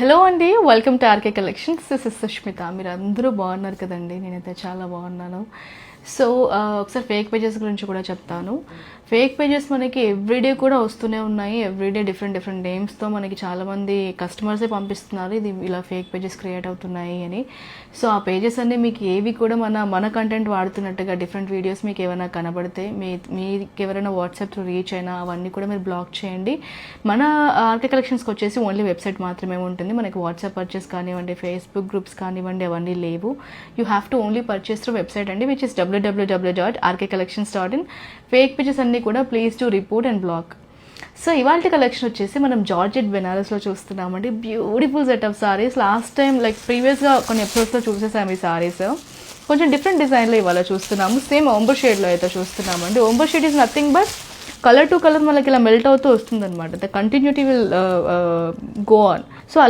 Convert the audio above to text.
Hello అండి, welcome to RK collections. This is Sushmita. మీరు అందరూ బాగున్నారు కదండి? నేనైతే చాలా బాగున్నాను. సో ఒకసారి ఫేక్ పేజెస్ గురించి కూడా చెప్తాను. ఫేక్ పేజెస్ మనకి ఎవ్రీడే కూడా వస్తూనే ఉన్నాయి. ఎవ్రీడే డిఫరెంట్ డిఫరెంట్ నేమ్స్తో మనకి చాలామంది కస్టమర్సే పంపిస్తున్నారు ఇది ఇలా ఫేక్ పేజెస్ క్రియేట్ అవుతున్నాయి అని. సో ఆ పేజెస్ అన్నీ మీకు ఏవి కూడా మన కంటెంట్ వాడుతున్నట్టుగా డిఫరెంట్ వీడియోస్ మీకు ఏమైనా కనబడితే మీకు ఎవరైనా వాట్సాప్ త్రూ రీచ్ అయినా అవన్నీ కూడా మీరు బ్లాక్ చేయండి. మన ఆర్కే కలెక్షన్స్కి వచ్చేసి ఓన్లీ వెబ్సైట్ మాత్రమే ఉంటుంది. మనకి వాట్సాప్ పర్చేస్ కానివ్వండి, ఫేస్బుక్ గ్రూప్స్ కానివ్వండి, అవన్నీ లేవు. You have to only purchase through website అండి, which is www.rkcollections.in. Fake pages అన్నీ కూడా please to report and block. So ఇవాళ కలెక్షన్ వచ్చేసి మనం జార్జెట్ బెనారస్లో చూస్తున్నామండి. Beautiful set of saris. Last time like ప్రీవియస్గా కొన్ని ఎపిసోడ్స్లో చూసేసాము ఈ సారీస్. కొంచెం డిఫరెంట్ డిజైన్లో ఇవాళ చూస్తున్నాము. సేమ్ ఓంబర్ షేడ్లో అయితే చూస్తున్నామండి. Ombre shade is nothing but colour to colour మనకి ఇలా మెల్ట్ అవుతూ వస్తుంది అనమాట. The continuity will go on. So అలా